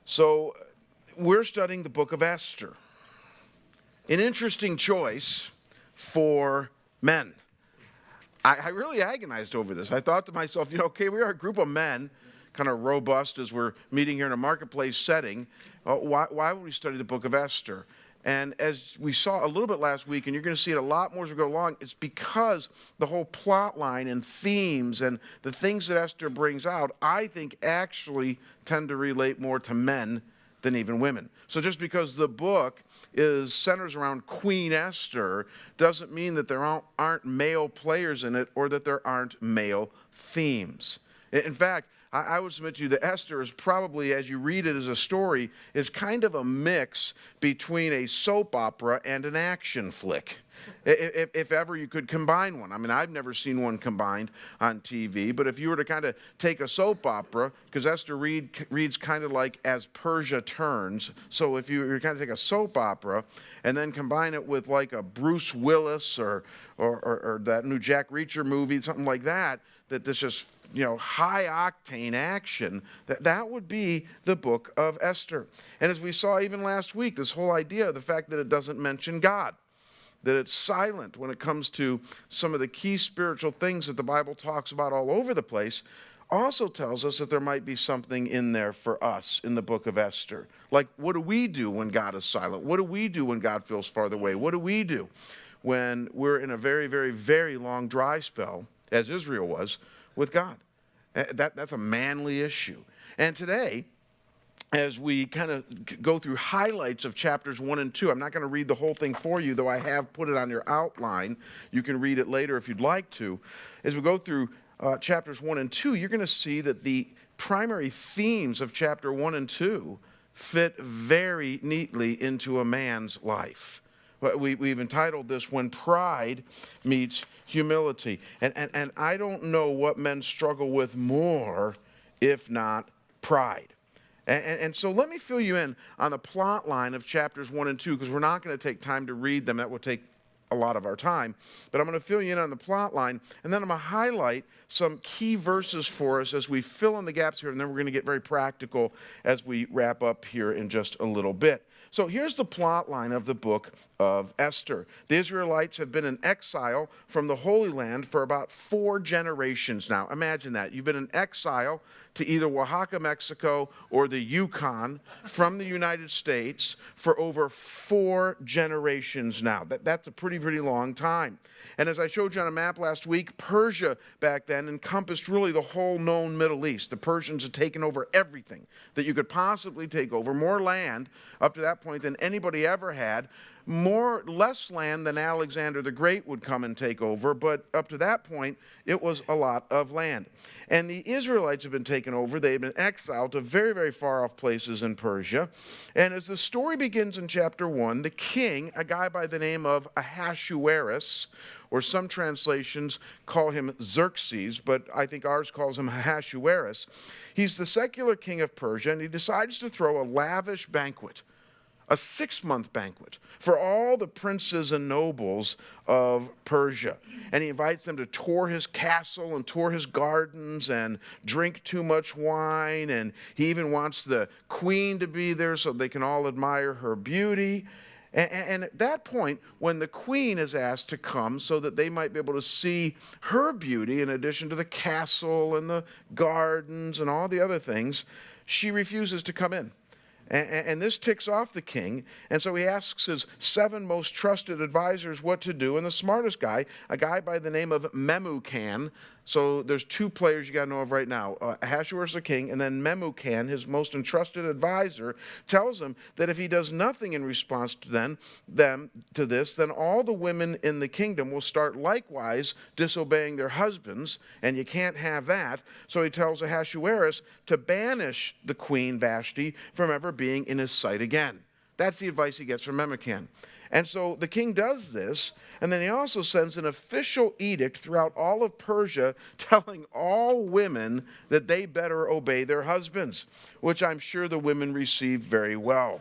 So we're studying the book of Esther. An interesting choice for men. I really agonized over this. I thought to myself, okay, we are a group of men, kind of robust as we're meeting here in a marketplace setting. Why would we study the book of Esther? And as we saw a little bit last week, and you're going to see it a lot more as we go along, it's because the whole plot line and themes and the things that Esther brings out, I think actually tend to relate more to men than even women. So just because the book centers around Queen Esther doesn't mean that there aren't male players in it or that there aren't male themes. In fact, I would submit to you that Esther is probably, as you read it as a story, is kind of a mix between a soap opera and an action flick. If ever you could combine one. I mean, I've never seen one combined on TV, but if you were to kind of take a soap opera, because Esther reads kind of like As Persia Turns, so if you were kind of take a soap opera and then combine it with like a Bruce Willis or that new Jack Reacher movie, something like that, this just high octane action, that would be the book of Esther. And as we saw even last week, this whole idea of the fact that it doesn't mention God, that it's silent when it comes to some of the key spiritual things that the Bible talks about all over the place, also tells us that there might be something in there for us in the book of Esther. Like, what do we do when God is silent? What do we do when God feels farther away? What do we do when we're in a very, very, very long dry spell, as Israel was, with God? That's a manly issue. And today, as we kind of go through highlights of chapters 1 and 2, I'm not going to read the whole thing for you, though I have put it on your outline. You can read it later if you'd like to. As we go through chapters 1 and 2, you're going to see that the primary themes of chapter 1 and 2 fit very neatly into a man's life. We've entitled this, When Pride Meets Humility. And I don't know what men struggle with more, if not pride. And so let me fill you in on the plot line of chapters 1 and 2, because we're not going to take time to read them. That will take a lot of our time. But I'm going to fill you in on the plot line, and then I'm going to highlight some key verses for us as we fill in the gaps here, and then we're going to get very practical as we wrap up here in just a little bit. So here's the plot line of the book of Esther. The Israelites have been in exile from the Holy Land for about 4 generations now. Imagine that. You've been in exile to either Oaxaca, Mexico, or the Yukon from the United States for over 4 generations now. That's a pretty long time. And as I showed you on a map last week, Persia back then encompassed really the whole known Middle East. The Persians had taken over everything that you could possibly take over, more land up to that point than anybody ever had. Less land than Alexander the Great would come and take over, but up to that point, it was a lot of land. And the Israelites have been taken over. They've been exiled to very, very far off places in Persia. And as the story begins in chapter 1, the king, a guy by the name of Ahasuerus, or some translations call him Xerxes, but I think ours calls him Ahasuerus. He's the secular king of Persia, and he decides to throw a lavish banquet, a 6-month banquet for all the princes and nobles of Persia. And he invites them to tour his castle and tour his gardens and drink too much wine. And he even wants the queen to be there so they can all admire her beauty. And at that point, when the queen is asked to come so that they might be able to see her beauty in addition to the castle and the gardens and all the other things, she refuses to come in. And this ticks off the king, and so he asks his 7 most trusted advisors what to do, and the smartest guy, a guy by the name of Memucan. So there's 2 players you got to know of right now, Ahasuerus the king, and then Memucan, his most entrusted advisor, tells him that if he does nothing in response to this, then all the women in the kingdom will start likewise disobeying their husbands, and you can't have that. So he tells Ahasuerus to banish the queen Vashti from ever being in his sight again. That's the advice he gets from Memucan. And so the king does this, and then he also sends an official edict throughout all of Persia telling all women that they better obey their husbands, which I'm sure the women received very well.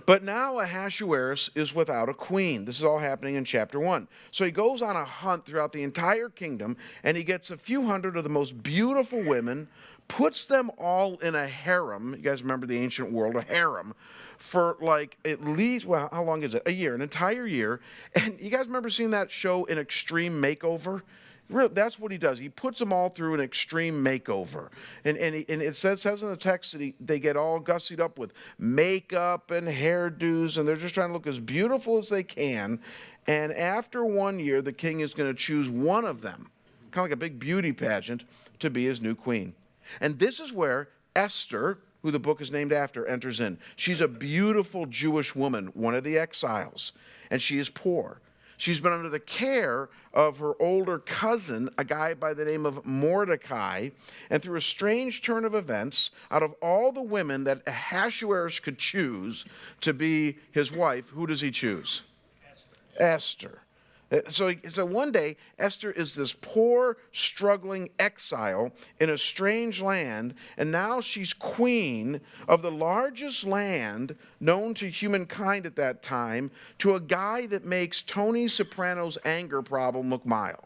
But now Ahasuerus is without a queen. This is all happening in chapter 1. So he goes on a hunt throughout the entire kingdom, and he gets a few hundred of the most beautiful women, puts them all in a harem. You guys remember the ancient world, a harem, for like at least, well, how long is it? A year, an entire year. And you guys remember seeing that show, An Extreme Makeover? That's what he does. He puts them all through an extreme makeover. And it says in the text that they get all gussied up with makeup and hairdos, and they're just trying to look as beautiful as they can. And after 1 year, the king is going to choose one of them, kind of like a big beauty pageant, to be his new queen. And this is where Esther, who the book is named after, enters in. She's a beautiful Jewish woman, one of the exiles, and she is poor. She's been under the care of her older cousin, a guy by the name of Mordecai, and through a strange turn of events, out of all the women that Ahasuerus could choose to be his wife, who does he choose? Esther. So one day, Esther is this poor, struggling exile in a strange land, and now she's queen of the largest land known to humankind at that time, to a guy that makes Tony Soprano's anger problem look mild.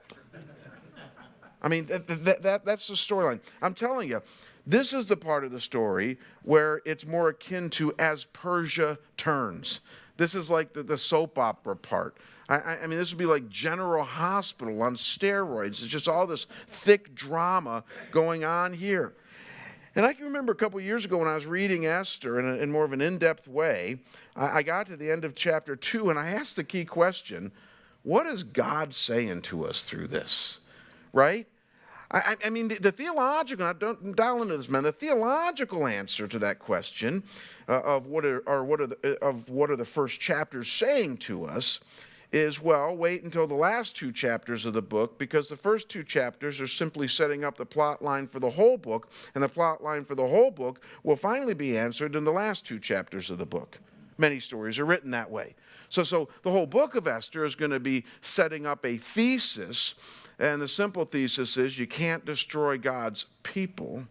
I mean, that's the storyline. I'm telling you, this is the part of the story where it's more akin to As Persia Turns. This is like the soap opera part. I mean, this would be like General Hospital on steroids. It's just all this thick drama going on here. And I can remember a couple years ago when I was reading Esther in more of an in-depth way, I got to the end of chapter 2, and I asked the key question, what is God saying to us through this, right? I mean, the theological, I don't dial into this, man, the theological answer to that question of what are the first chapters saying to us is, well, wait until the last 2 chapters of the book, because the first 2 chapters are simply setting up the plot line for the whole book, and the plot line for the whole book will finally be answered in the last 2 chapters of the book. Many stories are written that way. So the whole book of Esther is going to be setting up a thesis, and the simple thesis is you can't destroy God's people.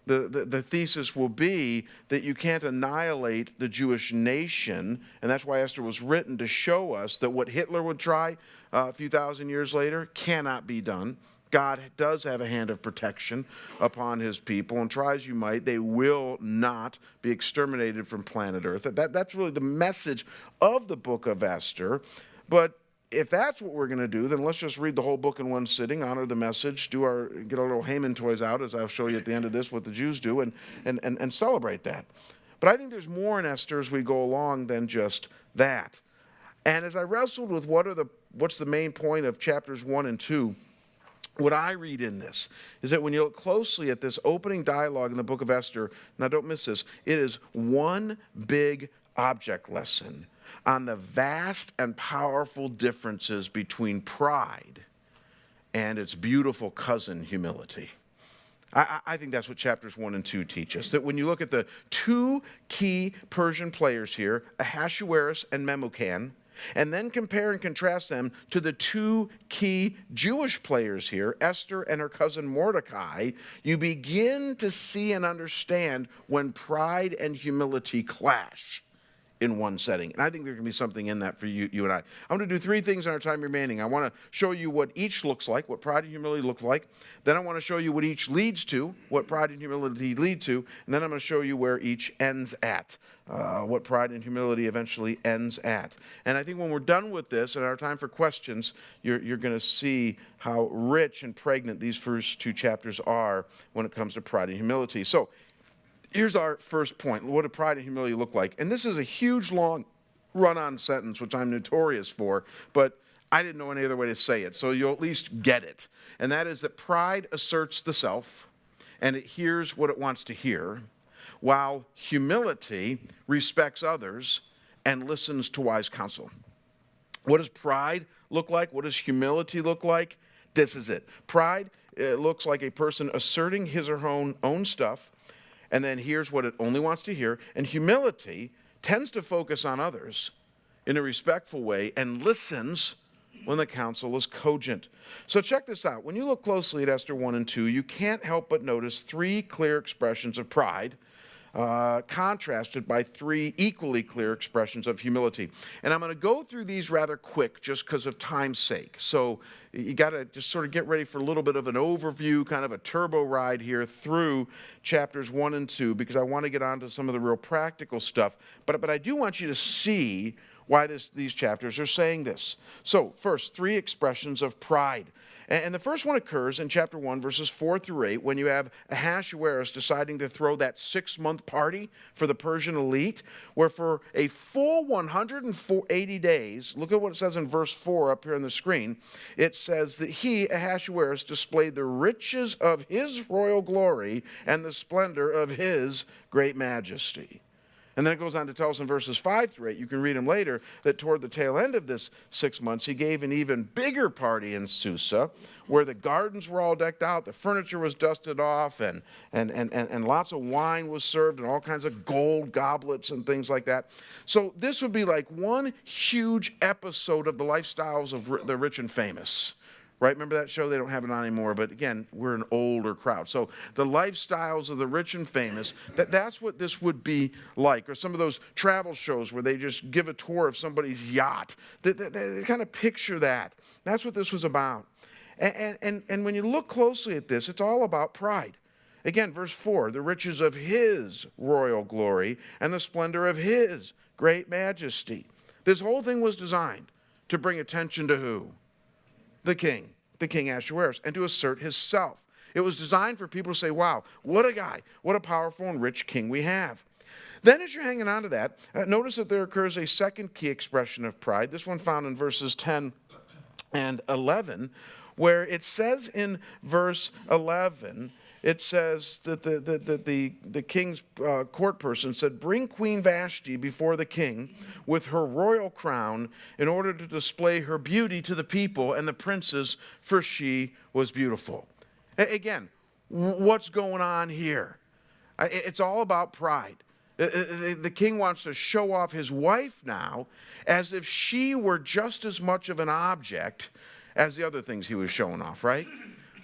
The thesis will be that you can't annihilate the Jewish nation, and that's why Esther was written, to show us that what Hitler would try a few thousand years later cannot be done. God does have a hand of protection upon his people, and try as you might, they will not be exterminated from planet Earth. That's really the message of the book of Esther. But if that's what we're going to do, then let's just read the whole book in one sitting, honor the message, get our little Haman toys out, as I'll show you at the end of this what the Jews do, and celebrate that. But I think there's more in Esther as we go along than just that. And as I wrestled with what's the main point of chapters 1 and 2, what I read in this is that when you look closely at this opening dialogue in the book of Esther, now don't miss this, it is one big object lesson on the vast and powerful differences between pride and its beautiful cousin, humility. I think that's what chapters 1 and 2 teach us, that when you look at the 2 key Persian players here, Ahasuerus and Memucan, and then compare and contrast them to the 2 key Jewish players here, Esther and her cousin Mordecai, you begin to see and understand when pride and humility clash in one setting. And I think there can be something in that for you and I. I'm going to do 3 things in our time remaining. I want to show you what each looks like, what pride and humility looks like. Then I want to show you what each leads to, what pride and humility lead to. And then I'm going to show you where each ends at, what pride and humility eventually ends at. And I think when we're done with this and our time for questions, you're going to see how rich and pregnant these first 2 chapters are when it comes to pride and humility. So here's our first point. What do pride and humility look like? And this is a huge, long, run-on sentence, which I'm notorious for, but I didn't know any other way to say it, so you'll at least get it. And that is that pride asserts the self, and it hears what it wants to hear, while humility respects others and listens to wise counsel. What does pride look like? What does humility look like? This is it. Pride looks like a person asserting his or her own stuff, and then hears what it only wants to hear. And humility tends to focus on others in a respectful way and listens when the counsel is cogent. So check this out. When you look closely at Esther 1 and 2, you can't help but notice 3 clear expressions of pride contrasted by three equally clear expressions of humility. And I'm going to go through these rather quick just because of time's sake. So you got to just sort of get ready for a little bit of an overview, kind of a turbo ride here through chapters 1 and 2, because I want to get on to some of the real practical stuff. But I do want you to see why these chapters are saying this. So first, three expressions of pride. And the first one occurs in chapter 1, verses 4 through 8, when you have Ahasuerus deciding to throw that 6-month party for the Persian elite, where for a full 180 days, look at what it says in verse 4 up here on the screen, it says that he, Ahasuerus, displayed the riches of his royal glory and the splendor of his great majesty. And then it goes on to tell us in verses 5 through 8, you can read them later, that toward the tail end of this 6 months, he gave an even bigger party in Susa, where the gardens were all decked out, the furniture was dusted off, and lots of wine was served, and all kinds of gold goblets and things like that. So this would be like one huge episode of the lifestyles of the rich and famous. Right? Remember that show? They don't have it on anymore, but again, we're an older crowd. So the lifestyles of the rich and famous, that's what this would be like. Or some of those travel shows where they just give a tour of somebody's yacht. They kind of picture that. That's what this was about. And when you look closely at this, it's all about pride. Again, verse 4, the riches of his royal glory and the splendor of his great majesty. This whole thing was designed to bring attention to who? The king Ahasuerus, and to assert himself. It was designed for people to say, wow, what a guy, what a powerful and rich king we have. Then as you're hanging on to that, notice that there occurs a second key expression of pride, this one found in verses 10 and 11, where it says in verse 11, it says that the king's court person said, bring Queen Vashti before the king with her royal crown in order to display her beauty to the people and the princes, for she was beautiful. Again, what's going on here? It's all about pride. The king wants to show off his wife now as if she were just as much of an object as the other things he was showing off, right?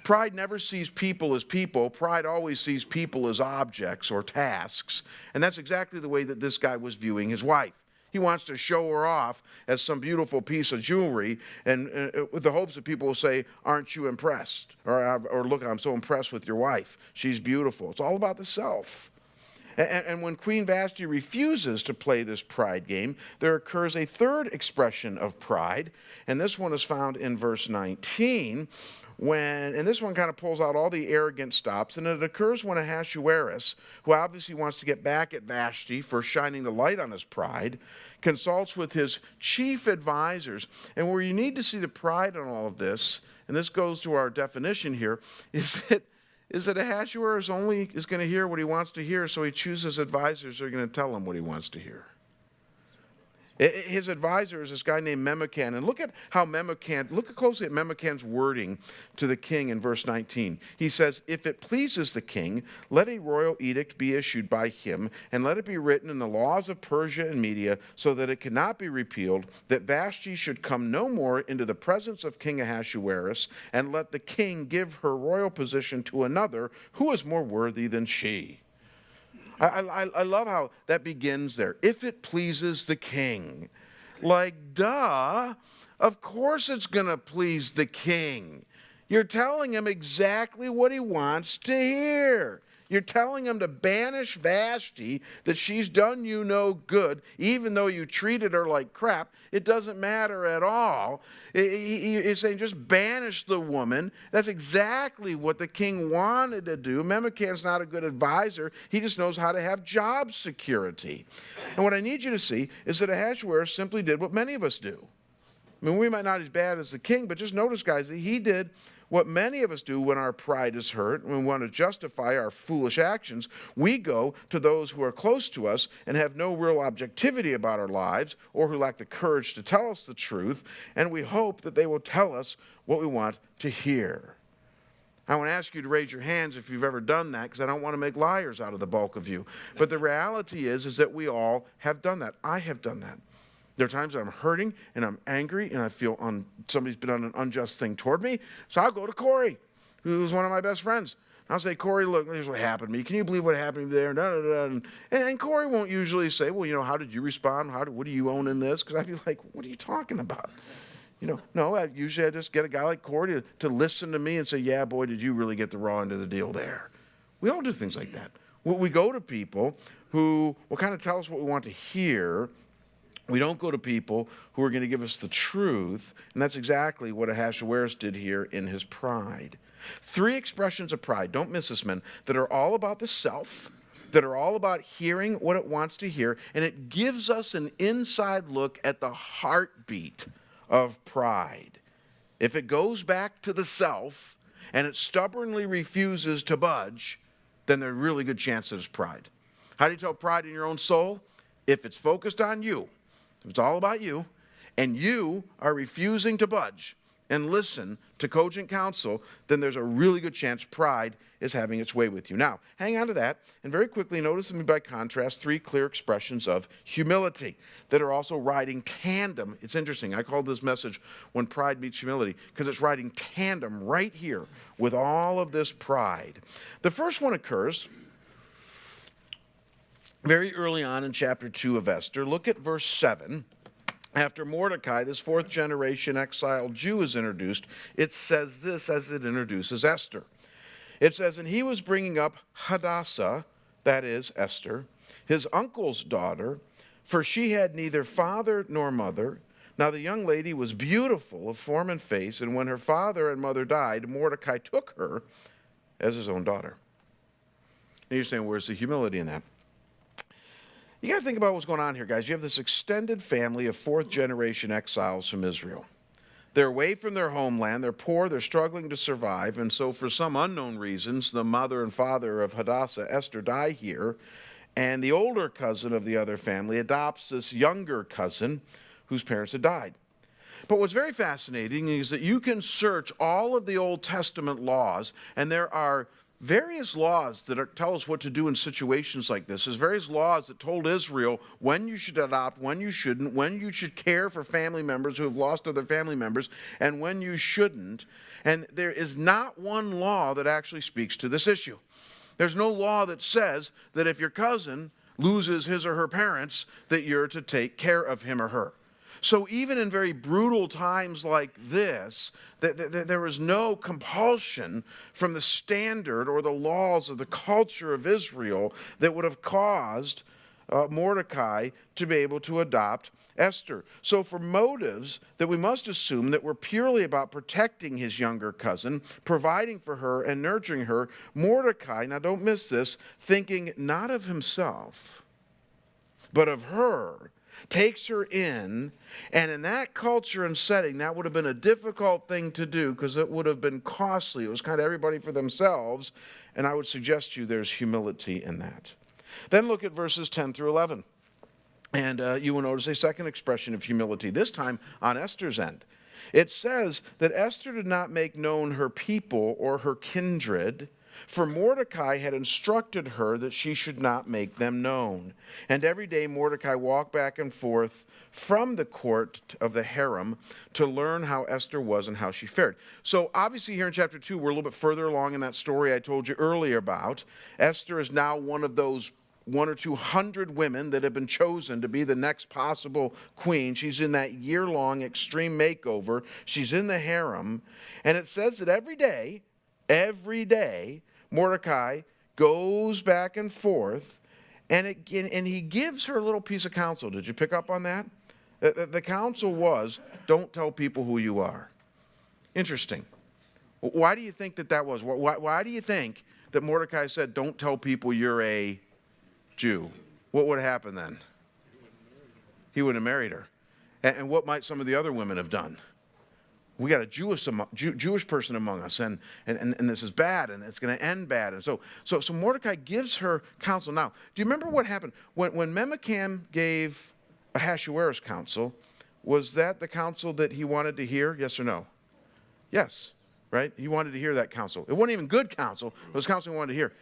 Pride never sees people as people. Pride always sees people as objects or tasks. And that's exactly the way that this guy was viewing his wife. He wants to show her off as some beautiful piece of jewelry, and with the hopes that people will say, aren't you impressed? Or look, I'm so impressed with your wife. She's beautiful. It's all about the self. And when Queen Vashti refuses to play this pride game, there occurs a third expression of pride, and this one is found in verse 19, and this one kind of pulls out all the arrogant stops, and it occurs when Ahasuerus, who obviously wants to get back at Vashti for shining the light on his pride, consults with his chief advisors. And where you need to see the pride in all of this, and this goes to our definition here, is that Ahasuerus only is going to hear what he wants to hear, so he chooses advisors who are going to tell him what he wants to hear. His advisor is this guy named Memucan. And look closely at Memucan's wording to the king in verse 19. He says, if it pleases the king, let a royal edict be issued by him, and let it be written in the laws of Persia and Media, so that it cannot be repealed, that Vashti should come no more into the presence of King Ahasuerus, and let the king give her royal position to another who is more worthy than she. I love how that begins there. If it pleases the king. Like, duh, of course it's going to please the king. You're telling him exactly what he wants to hear. You're telling him to banish Vashti, that she's done you no good, even though you treated her like crap. It doesn't matter at all. He's saying just banish the woman. That's exactly what the king wanted to do. Memucan's not a good advisor. He just knows how to have job security. And what I need you to see is that Ahasuerus simply did what many of us do. I mean, we might not be as bad as the king, but just notice, guys, that he did what many of us do when our pride is hurt and we want to justify our foolish actions. We go to those who are close to us and have no real objectivity about our lives, or who lack the courage to tell us the truth, and we hope that they will tell us what we want to hear. I want to ask you to raise your hands if you've ever done that, because I don't want to make liars out of the bulk of you. But the reality is that we all have done that. I have done that. There are times that I'm hurting and I'm angry and I feel somebody's been on an unjust thing toward me. So I'll go to Corey, who's one of my best friends. I'll say, Corey, look, here's what happened to me. Can you believe what happened there? And Corey won't usually say, well, how did you respond? What do you own in this? Because I'd be like, what are you talking about? No, usually I just get a guy like Corey to listen to me and say, yeah, boy, did you really get the raw end of the deal there? We all do things like that. We go to people who will kind of tell us what we want to hear. We don't go to people who are going to give us the truth, and that's exactly what Ahasuerus did here in his pride. 3 expressions of pride, don't miss this, men, that are all about the self, that are all about hearing what it wants to hear, and it gives us an inside look at the heartbeat of pride. If it goes back to the self and it stubbornly refuses to budge, then there's a really good chance that it's pride. How do you tell pride in your own soul? If it's focused on you, if it's all about you, and you are refusing to budge and listen to cogent counsel, then there's a really good chance pride is having its way with you. Now, hang on to that, and very quickly notice, by contrast, 3 clear expressions of humility that are also riding tandem. It's interesting. I called this message When Pride Meets Humility, because it's riding tandem right here with all of this pride. The first one occurs very early on in chapter 2 of Esther. Look at verse 7. After Mordecai, this 4th generation exiled Jew, is introduced, it says this as it introduces Esther. It says, and he was bringing up Hadassah, that is Esther, his uncle's daughter, for she had neither father nor mother. Now the young lady was beautiful of form and face, and when her father and mother died, Mordecai took her as his own daughter. And you're saying, where's the humility in that? You got to think about what's going on here, guys. You have this extended family of 4th generation exiles from Israel. They're away from their homeland. They're poor. They're struggling to survive. And so for some unknown reasons, the mother and father of Hadassah, Esther, die here. And the older cousin of the other family adopts this younger cousin whose parents had died. But what's very fascinating is that you can search all of the Old Testament laws, and there are various laws that tell us what to do in situations like this. There's various laws that told Israel when you should adopt, when you shouldn't, when you should care for family members who have lost other family members, and when you shouldn't. And there is not one law that actually speaks to this issue. There's no law that says that if your cousin loses his or her parents, that you're to take care of him or her. So even in very brutal times like this, there is no compulsion from the standard or the laws of the culture of Israel that would have caused Mordecai to be able to adopt Esther. So for motives that we must assume that were purely about protecting his younger cousin, providing for her and nurturing her, Mordecai, now don't miss this, thinking not of himself, but of her, takes her in, and in that culture and setting, that would have been a difficult thing to do because it would have been costly. It was kind of everybody for themselves, and I would suggest to you there's humility in that. Then look at verses 10 through 11, and you will notice a second expression of humility, this time on Esther's end. It says that Esther did not make known her people or her kindred, for Mordecai had instructed her that she should not make them known. And every day Mordecai walked back and forth from the court of the harem to learn how Esther was and how she fared. So obviously here in chapter 2, we're a little bit further along in that story I told you earlier about. Esther is now one of those 100 or 200 women that have been chosen to be the next possible queen. She's in that year-long extreme makeover. She's in the harem. And it says that every day, Mordecai goes back and forth, and he gives her a little piece of counsel. Did you pick up on that? The counsel was, don't tell people who you are. Interesting. Why do you think that was? Why do you think that Mordecai said, don't tell people you're a Jew? What would happen then? He would have married her. And what might some of the other women have done? We got a Jewish person among us, and this is bad, and it's going to end bad. And so Mordecai gives her counsel. Now, do you remember what happened? When Memucan gave Ahasuerus counsel, was that the counsel that he wanted to hear, yes or no? Yes, right? He wanted to hear that counsel. It wasn't even good counsel, it was counsel he wanted to hear.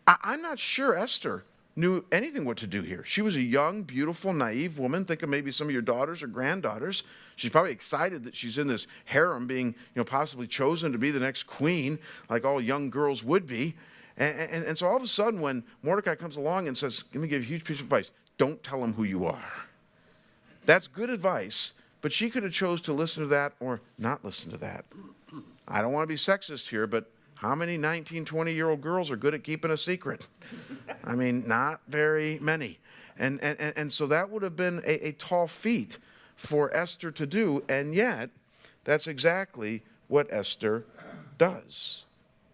I'm not sure Esther knew anything what to do here. She was a young, beautiful, naive woman. Think of maybe some of your daughters or granddaughters. She's probably excited that she's in this harem being, possibly chosen to be the next queen, like all young girls would be. And so all of a sudden when Mordecai comes along and says, let me give you a huge piece of advice, don't tell him who you are. That's good advice, but she could have chose to listen to that or not listen to that. I don't want to be sexist here, but how many 19, 20-year-old girls are good at keeping a secret? I mean, not very many. And so that would have been a tall feat for Esther to do, and yet that's exactly what Esther does.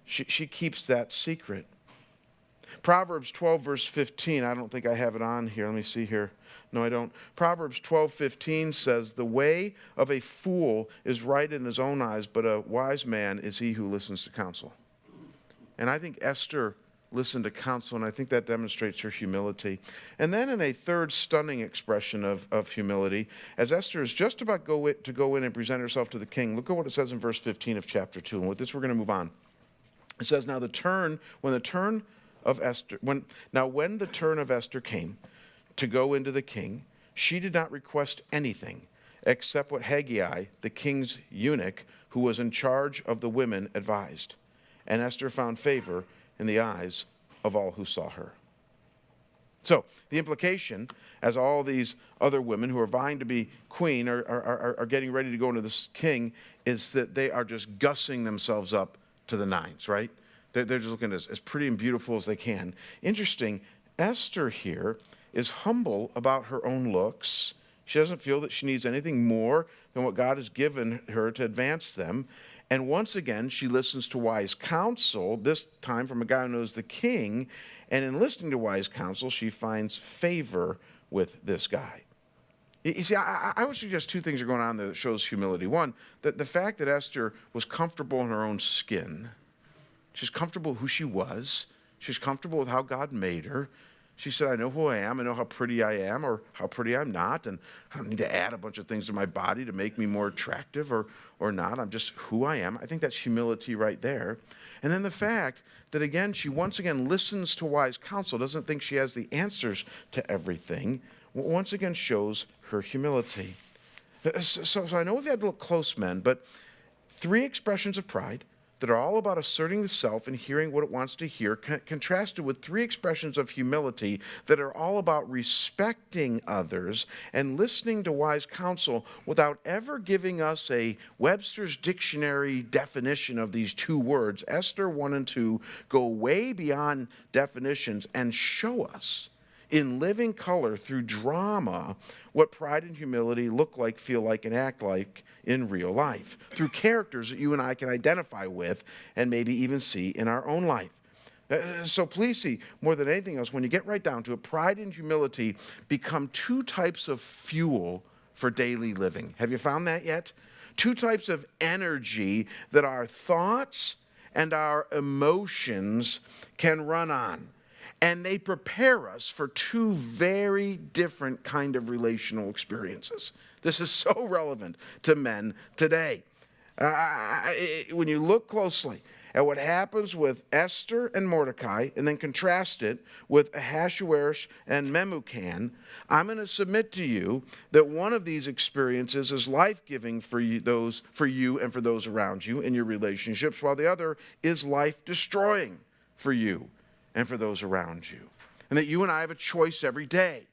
She keeps that secret. Proverbs 12, verse 15, I don't think I have it on here. Let me see here. No, I don't. Proverbs 12:15 says, the way of a fool is right in his own eyes, but a wise man is he who listens to counsel. And I think Esther listened to counsel, and I think that demonstrates her humility. And then in a third stunning expression of humility, as Esther is just about to go in and present herself to the king, look at what it says in verse 15 of chapter 2. And with this, we're going to move on. It says, when the turn of Esther came to go into the king, she did not request anything except what Haggai, the king's eunuch, who was in charge of the women, advised. And Esther found favor in the eyes of all who saw her. So the implication, as all these other women who are vying to be queen are getting ready to go into this king, is that they are just gussing themselves up to the nines, right? They're just looking as pretty and beautiful as they can. Interesting, Esther here is humble about her own looks. She doesn't feel that she needs anything more than what God has given her to advance them. And once again, she listens to wise counsel, this time from a guy who knows the king. And in listening to wise counsel, she finds favor with this guy. You see, I would suggest two things are going on there that shows humility. One, that the fact that Esther was comfortable in her own skin. She's comfortable with who she was. She's comfortable with how God made her. She said, I know who I am. I know how pretty I am or how pretty I'm not. And I don't need to add a bunch of things to my body to make me more attractive or not. I'm just who I am. I think that's humility right there. And then the fact that, again, she once again listens to wise counsel, doesn't think she has the answers to everything, once again shows her humility. So I know we've had to look close, men, but three expressions of pride that are all about asserting the self and hearing what it wants to hear, contrasted with three expressions of humility that are all about respecting others and listening to wise counsel without ever giving us a Webster's Dictionary definition of these two words. Esther 1 and 2 go way beyond definitions and show us in living color through drama what pride and humility look like, feel like, and act like in real life, through characters that you and I can identify with and maybe even see in our own life. So please see, more than anything else, when you get right down to it, pride and humility become two types of fuel for daily living. Have you found that yet? Two types of energy that our thoughts and our emotions can run on. And they prepare us for two very different kind of relational experiences. This is so relevant to men today. When you look closely at what happens with Esther and Mordecai, and then contrast it with Ahasuerus and Memucan, I'm going to submit to you that one of these experiences is life-giving for you and for those around you in your relationships, while the other is life-destroying for you and for those around you. And that you and I have a choice every day.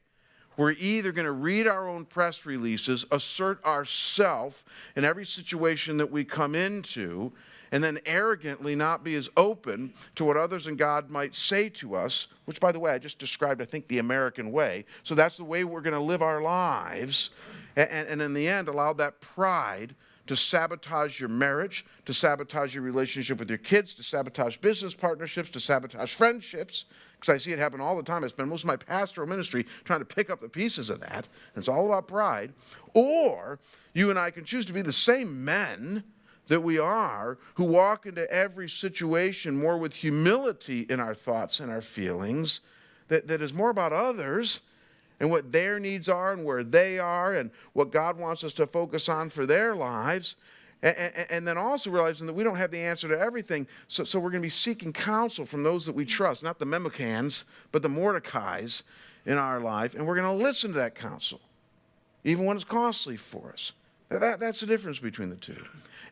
We're either going to read our own press releases, assert ourselves in every situation that we come into, and then arrogantly not be as open to what others in God might say to us, which, by the way, I just described, I think, the American way. So that's the way we're going to live our lives. And in the end, allow that pride to sabotage your marriage, to sabotage your relationship with your kids, to sabotage business partnerships, to sabotage friendships, because I see it happen all the time. I spend most of my pastoral ministry trying to pick up the pieces of that, and it's all about pride. Or you and I can choose to be the same men that we are, who walk into every situation more with humility in our thoughts and our feelings, that is more about others and what their needs are and where they are and what God wants us to focus on for their lives. And then also realizing that we don't have the answer to everything, so we're going to be seeking counsel from those that we trust, not the Memicans, but the Mordecais in our life, and we're going to listen to that counsel, even when it's costly for us. That's the difference between the two.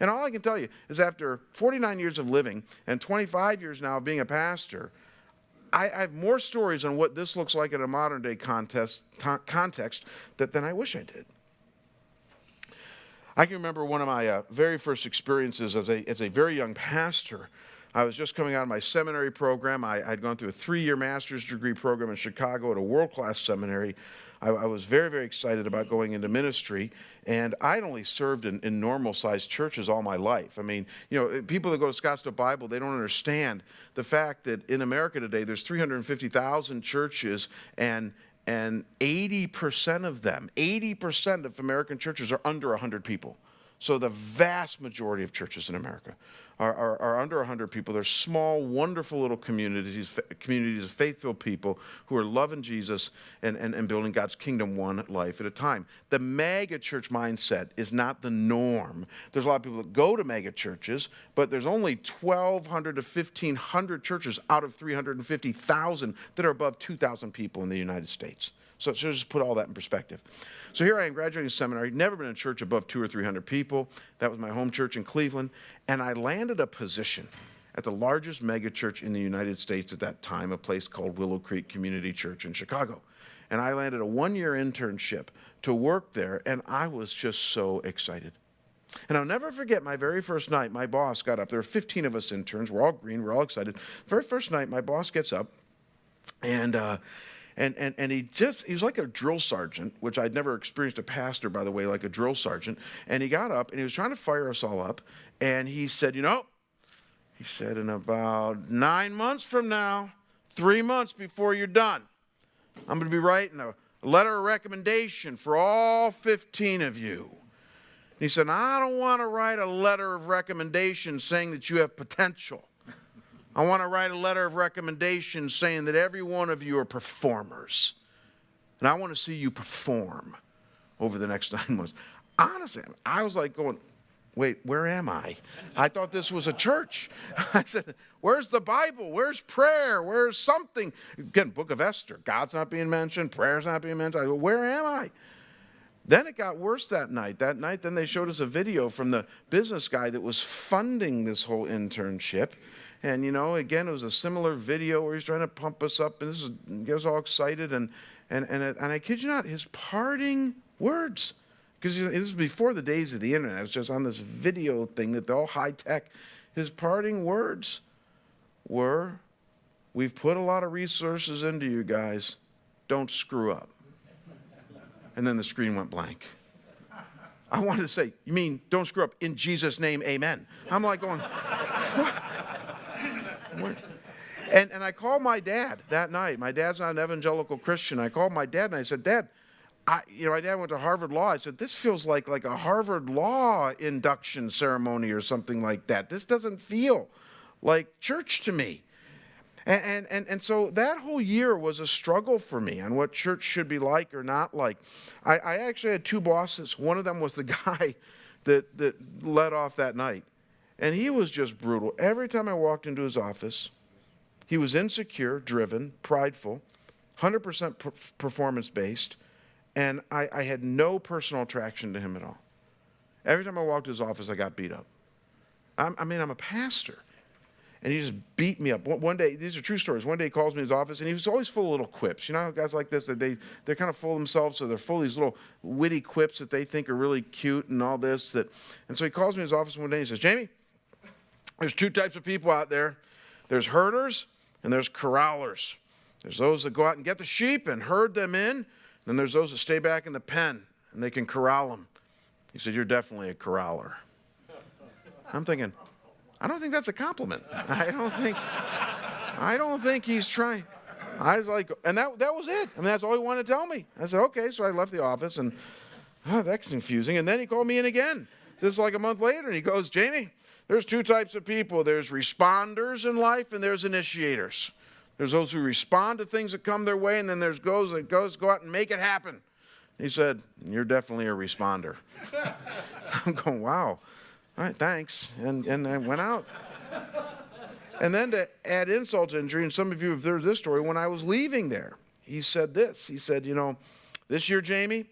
And all I can tell you is after 49 years of living and 25 years now of being a pastor, I have more stories on what this looks like in a modern-day context than I wish I did. I can remember one of my very first experiences as a very young pastor. I was just coming out of my seminary program. I'd gone through a 3-year master's degree program in Chicago at a world-class seminary. I was very, very excited about going into ministry, and I'd only served in normal-sized churches all my life. I mean, you know, people that go to Scottsdale Bible, they don't understand the fact that in America today, there's 350,000 churches, and 80% of them, 80% of American churches are under 100 people. So the vast majority of churches in America are under 100 people. They're small, wonderful little communities of faith-filled people who are loving Jesus and building God's kingdom one life at a time. The mega church mindset is not the norm. There's a lot of people that go to mega churches, but there's only 1,200 to 1,500 churches out of 350,000 that are above 2,000 people in the United States. So just put all that in perspective. So here I am graduating seminary, never been in a church above 200 or 300 people. That was my home church in Cleveland. And I landed a position at the largest mega church in the United States at that time, a place called Willow Creek Community Church in Chicago. And I landed a 1-year internship to work there, and I was just so excited. And I'll never forget my very first night, my boss got up. There were 15 of us interns. We're all green. We're all excited. Very first night, my boss gets up, and he was like a drill sergeant, which I'd never experienced a pastor, by the way, like a drill sergeant. And he got up, and he was trying to fire us all up. And he said, you know, he said, in about 9 months from now, 3 months before you're done, I'm going to be writing a letter of recommendation for all 15 of you. And he said, I don't want to write a letter of recommendation saying that you have potential. I want to write a letter of recommendation saying that every one of you are performers. And I want to see you perform over the next 9 months. Honestly, I was like going, wait, where am I? I thought this was a church. I said, where's the Bible? Where's prayer? Where's something? Again, Book of Esther. God's not being mentioned. Prayer's not being mentioned. I go, where am I? Then it got worse that night. Then they showed us a video from the business guy that was funding this whole internship. And, you know, again, it was a similar video where he's trying to pump us up and get us all excited. And I kid you not, his parting words, because this is before the days of the internet. It was just on this video thing that they're all high tech. His parting words were, we've put a lot of resources into you guys. Don't screw up. And then the screen went blank. I wanted to say, you mean don't screw up in Jesus' name, amen. I'm like going, what? And I called my dad that night. My dad's not an evangelical Christian. I called my dad and I said, Dad, my dad went to Harvard Law. I said, this feels like a Harvard Law induction ceremony or something like that. This doesn't feel like church to me. And so that whole year was a struggle for me on what church should be like or not like. I actually had 2 bosses. One of them was the guy that led off that night. And he was just brutal. Every time I walked into his office, he was insecure, driven, prideful, 100% performance-based, and I had no personal attraction to him at all. Every time I walked to his office, I got beat up. I'm a pastor. And he just beat me up. One day, these are true stories. One day he calls me in his office, and he was always full of little quips. You know, guys like this, they're kind of full of themselves, so they're full of these little witty quips that they think are really cute and all this. And so he calls me in his office one day and he says, Jamie, there's 2 types of people out there. There's herders and there's corrallers. There's those that go out and get the sheep and herd them in. Then there's those that stay back in the pen and they can corral them. He said, you're definitely a corraller. I'm thinking, I don't think that's a compliment. I don't think he's trying. I was like, and that was it. I mean, that's all he wanted to tell me. I said, okay. So I left the office and, that's confusing. And then he called me in again. This is like a month later. And he goes, Jamie, there's 2 types of people. There's responders in life and there's initiators. There's those who respond to things that come their way, and then there's those that go out and make it happen. He said, you're definitely a responder. I'm going, wow. All right, thanks. And I went out. And then to add insult to injury, and some of you have heard this story, when I was leaving there, he said this. He said, this year, Jamie,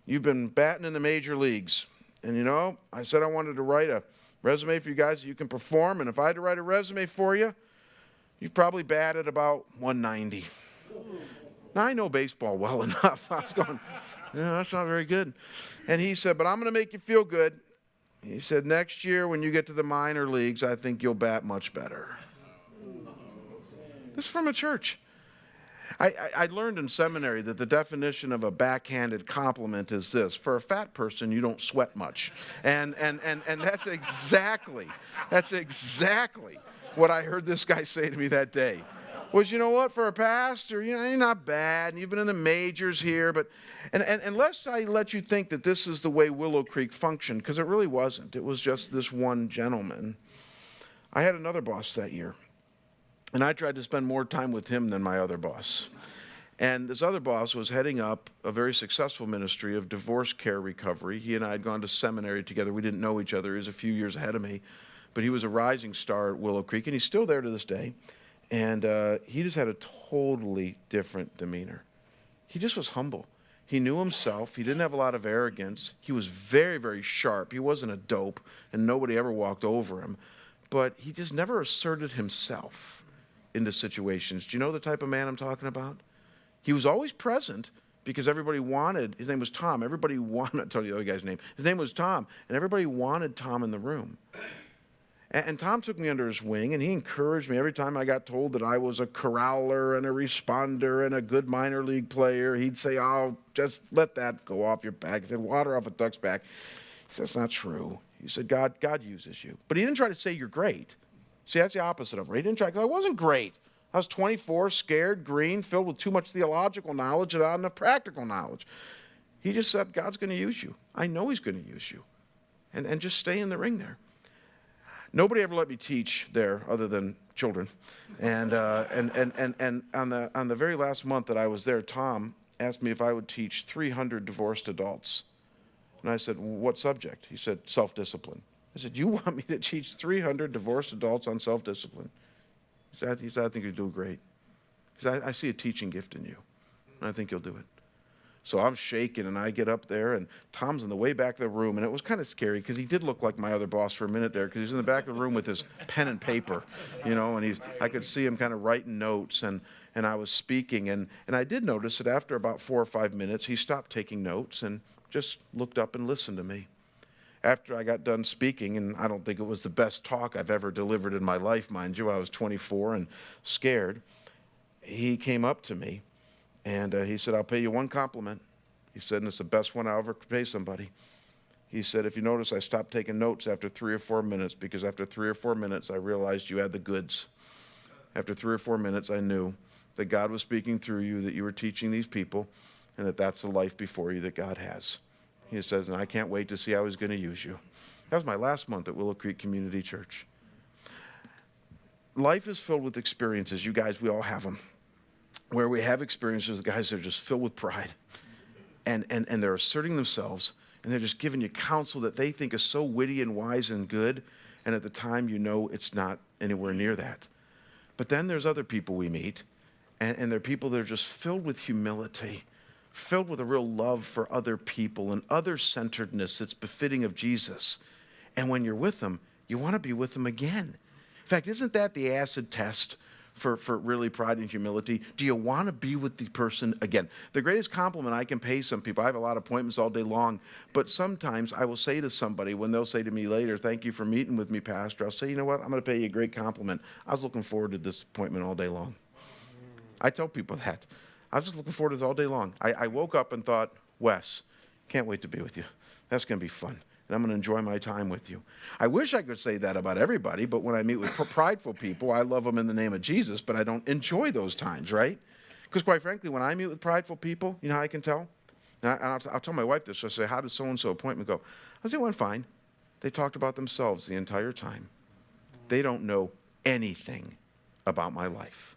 you've been batting in the major leagues. And, I said I wanted to write a resume for you guys that you can perform. And if I had to write a resume for you, you've probably batted about 190. Now, I know baseball well enough. I was going, that's not very good. And he said, but I'm going to make you feel good. He said, next year when you get to the minor leagues, I think you'll bat much better. This is from a church. I learned in seminary that the definition of a backhanded compliment is this: for a fat person, you don't sweat much. And that's exactly what I heard this guy say to me that day. Was, what, for a pastor, you're not bad, and you've been in the majors here, but, and lest I let you think that this is the way Willow Creek functioned, because it really wasn't. It was just this one gentleman. I had another boss that year, and I tried to spend more time with him than my other boss. And this other boss was heading up a very successful ministry of divorce care recovery. He and I had gone to seminary together. We didn't know each other. He was a few years ahead of me, but he was a rising star at Willow Creek, and he's still there to this day. And he just had a totally different demeanor. He just was humble. He knew himself. He didn't have a lot of arrogance. He was very, very sharp. He wasn't a dope, and nobody ever walked over him. But he just never asserted himself into situations. Do you know the type of man I'm talking about? He was always present because everybody wanted, his name was Tom. Everybody wanted, I'm not telling you the other guy's name. His name was Tom, and everybody wanted Tom in the room. And Tom took me under his wing, and he encouraged me every time I got told that I was a corraler and a responder and a good minor league player. He'd say, oh, just let that go off your back. He said, water off a duck's back. He said, that's not true. He said, God uses you. But he didn't try to say you're great. See, that's the opposite of it. He didn't try, because I wasn't great. I was 24, scared, green, filled with too much theological knowledge and not enough practical knowledge. He just said, God's going to use you. I know he's going to use you. And just stay in the ring there. Nobody ever let me teach there other than children. And on the very last month that I was there, Tom asked me if I would teach 300 divorced adults. And I said, what subject? He said, self-discipline. I said, you want me to teach 300 divorced adults on self-discipline? He said, I think you'll do great. He said, I see a teaching gift in you, and I think you'll do it. So I'm shaking, and I get up there, and Tom's in the way back of the room, and it was kind of scary because he did look like my other boss for a minute there because he's in the back of the room with his pen and paper, and I could see him kind of writing notes, and I was speaking, and I did notice that after about 4 or 5 minutes, he stopped taking notes and just looked up and listened to me. After I got done speaking, and I don't think it was the best talk I've ever delivered in my life, mind you, I was 24 and scared, he came up to me. And he said, I'll pay you one compliment. He said, and it's the best one I'll ever pay somebody. He said, if you notice, I stopped taking notes after 3 or 4 minutes because after 3 or 4 minutes, I realized you had the goods. After 3 or 4 minutes, I knew that God was speaking through you, that you were teaching these people, and that that's the life before you that God has. He says, and I can't wait to see how he's going to use you. That was my last month at Willow Creek Community Church. Life is filled with experiences. You guys, we all have them. Where we have experiences with guys that are just filled with pride and they're asserting themselves and they're just giving you counsel that they think is so witty and wise and good, and at the time it's not anywhere near that. But then there's other people we meet, and they're people that are just filled with humility, filled with a real love for other people and other-centeredness that's befitting of Jesus. And when you're with them, you want to be with them again. In fact, isn't that the acid test for really pride and humility? Do you want to be with the person again? The greatest compliment I can pay some people, I have a lot of appointments all day long, but sometimes I will say to somebody when they'll say to me later, thank you for meeting with me, Pastor, I'll say, you know what, I'm going to pay you a great compliment. I was looking forward to this appointment all day long. I tell people that. I was just looking forward to this all day long. I woke up and thought, Wes, can't wait to be with you. That's going to be fun. And I'm going to enjoy my time with you. I wish I could say that about everybody, but when I meet with prideful people, I love them in the name of Jesus, but I don't enjoy those times, right? Because quite frankly, when I meet with prideful people, you know how I can tell? And I'll tell my wife this. I'll say, how did so-and-so appointment go? I say, it went fine. They talked about themselves the entire time. They don't know anything about my life.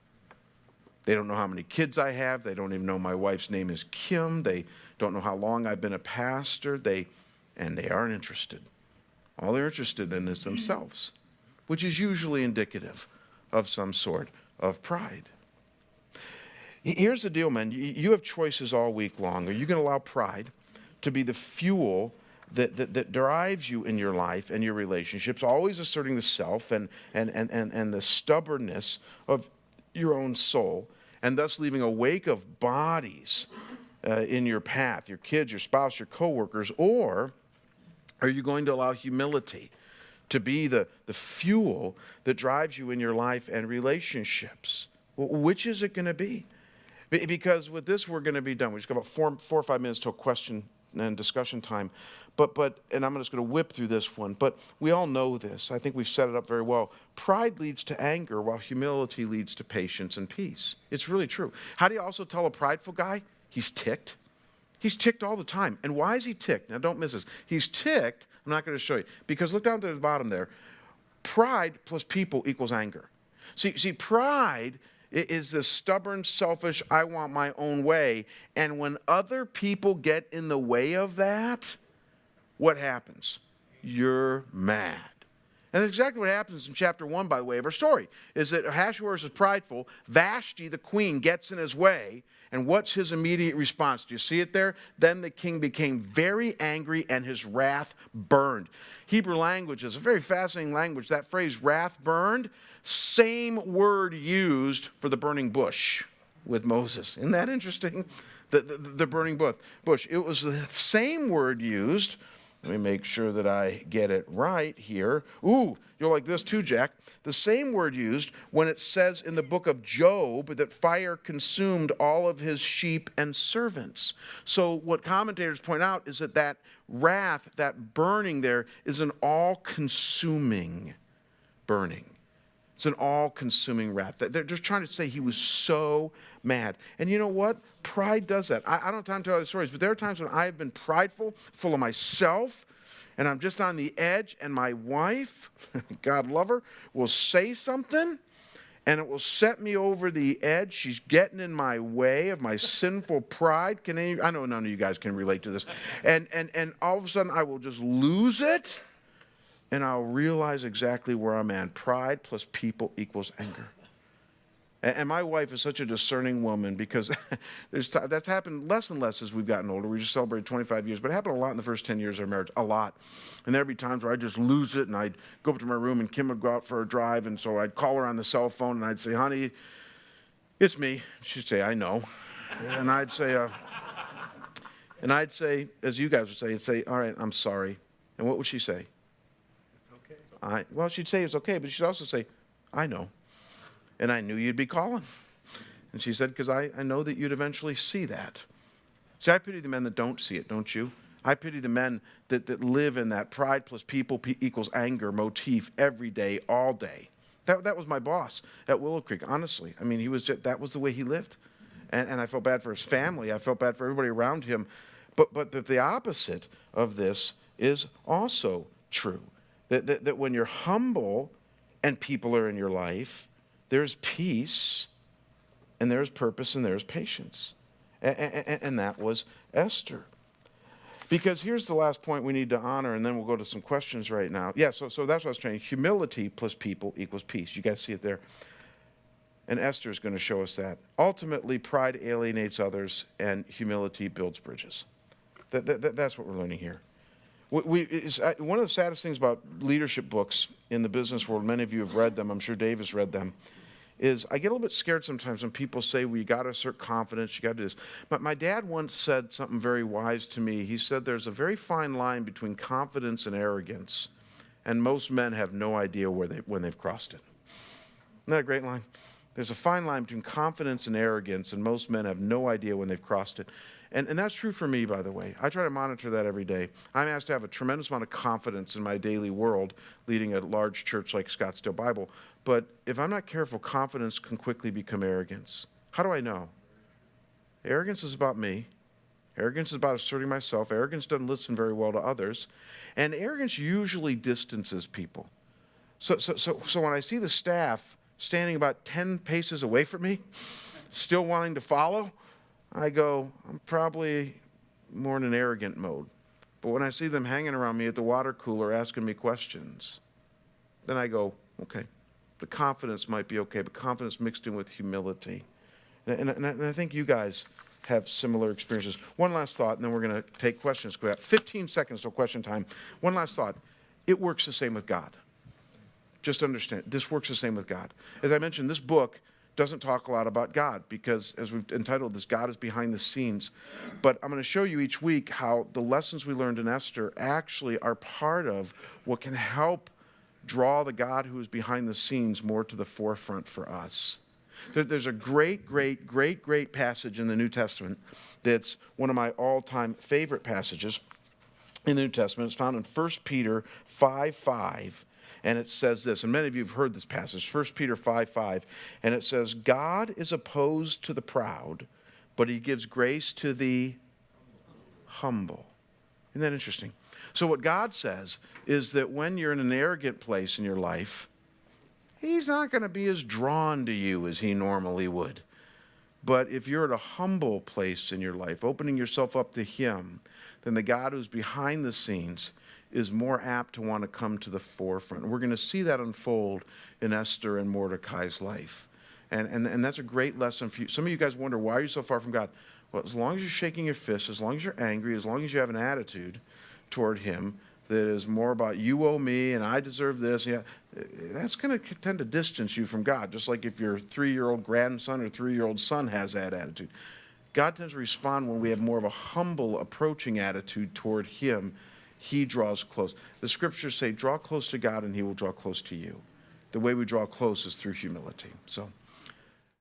They don't know how many kids I have. They don't even know my wife's name is Kim. They don't know how long I've been a pastor. And they aren't interested. All they're interested in is themselves, which is usually indicative of some sort of pride. Here's the deal, man. You have choices all week long. Are you going to allow pride to be the fuel that drives you in your life and your relationships, always asserting the self and the stubbornness of your own soul, and thus leaving a wake of bodies in your path, your kids, your spouse, your coworkers? Or are you going to allow humility to be the fuel that drives you in your life and relationships? Which is it going to be? Because with this, we're going to be done. We just got about 4 or 5 minutes till question and discussion time. And I'm just going to whip through this one. But we all know this. I think we've set it up very well. Pride leads to anger, while humility leads to patience and peace. It's really true. How do you also tell a prideful guy? He's ticked. He's ticked all the time. And why is he ticked? Now, don't miss this. He's ticked. I'm not going to show you. Because look down to the bottom there. Pride plus people equals anger. See, pride is this stubborn, selfish, I want my own way. And when other people get in the way of that, what happens? You're mad. And that's exactly what happens in chapter 1, by the way, of our story, is that Ahasuerus is prideful. Vashti, the queen, gets in his way. And what's his immediate response? Do you see it there? Then the king became very angry and his wrath burned. Hebrew language is a very fascinating language. That phrase, wrath burned, same word used for the burning bush with Moses. Isn't that interesting? The burning bush. It was the same word used. Let me make sure that I get it right here. Ooh, you'll like this too, Jack. The same word used when it says in the book of Job that fire consumed all of his sheep and servants. So what commentators point out is that wrath, that burning there, is an all-consuming burning. It's an all-consuming wrath. They're just trying to say he was so mad. And you know what? Pride does that. I don't have time to tell other stories, but there are times when I have been prideful, full of myself, and I'm just on the edge, and my wife, God love her, will say something, and it will set me over the edge. She's getting in my way of my sinful pride. I know none of you guys can relate to this. And all of a sudden, I will just lose it. And I'll realize exactly where I'm at. Pride plus people equals anger. And my wife is such a discerning woman because that's happened less and less as we've gotten older. We just celebrated 25 years, but it happened a lot in the first 10 years of our marriage, a lot. And there'd be times where I'd just lose it, and I'd go up to my room, and Kim would go out for a drive, and so I'd call her on the cell phone, and I'd say, honey, it's me. She'd say, I know. And I'd say, as you guys would say, I'd say, all right, I'm sorry. And what would she say? Well, she'd say it's okay, but she'd also say, I know. And I knew you'd be calling. And she said, because I know that you'd eventually see that. See, I pity the men that don't see it, don't you? I pity the men that live in that pride plus people equals anger motif every day, all day. That was my boss at Willow Creek, honestly. I mean, that was the way he lived. And I felt bad for his family. I felt bad for everybody around him. But the opposite of this is also true. That when you're humble and people are in your life, there's peace and there's purpose and there's patience. And that was Esther. Because here's the last point we need to honor, and then we'll go to some questions right now. Yeah, so that's what I was trying. Humility plus people equals peace. You guys see it there? And Esther is going to show us that. Ultimately, pride alienates others and humility builds bridges. That's what we're learning here. One of the saddest things about leadership books in the business world, many of you have read them, I'm sure Dave has read them, is I get a little bit scared sometimes when people say, well, you got to assert confidence, you got to do this. But my dad once said something very wise to me. He said there's a very fine line between confidence and arrogance, and most men have no idea when they've crossed it. Isn't that a great line? There's a fine line between confidence and arrogance, and most men have no idea when they've crossed it. And that's true for me, by the way. I try to monitor that every day. I'm asked to have a tremendous amount of confidence in my daily world, leading a large church like Scottsdale Bible. But if I'm not careful, confidence can quickly become arrogance. How do I know? Arrogance is about me. Arrogance is about asserting myself. Arrogance doesn't listen very well to others. And arrogance usually distances people. So when I see the staff standing about 10 paces away from me, still wanting to follow, I go, I'm probably more in an arrogant mode. But when I see them hanging around me at the water cooler asking me questions, then I go, okay, the confidence might be okay, but confidence mixed in with humility. And I think you guys have similar experiences. One last thought, and then we're going to take questions. We have 15 seconds till question time. One last thought. It works the same with God. Just understand, this works the same with God. As I mentioned, this book doesn't talk a lot about God because, as we've entitled this, God is behind the scenes. But I'm going to show you each week how the lessons we learned in Esther actually are part of what can help draw the God who is behind the scenes more to the forefront for us. There's a great passage in the New Testament that's one of my all-time favorite passages in the New Testament. It's found in 1 Peter 5:5, and it says this, and many of you have heard this passage, 1 Peter 5:5, and it says, God is opposed to the proud, but he gives grace to the humble. Isn't that interesting? So what God says is that when you're in an arrogant place in your life, he's not going to be as drawn to you as he normally would. But if you're at a humble place in your life, opening yourself up to him, then the God who's behind the scenes is more apt to want to come to the forefront. And we're going to see that unfold in Esther and Mordecai's life. And that's a great lesson for you. Some of you guys wonder, why are you so far from God? Well, as long as you're shaking your fist, as long as you're angry, as long as you have an attitude toward him that is more about you owe me and I deserve this, yeah, that's going to tend to distance you from God, just like if your 3-year-old grandson or 3-year-old son has that attitude. God tends to respond when we have more of a humble approaching attitude toward him. He draws close. The scriptures say, draw close to God and he will draw close to you. The way we draw close is through humility. So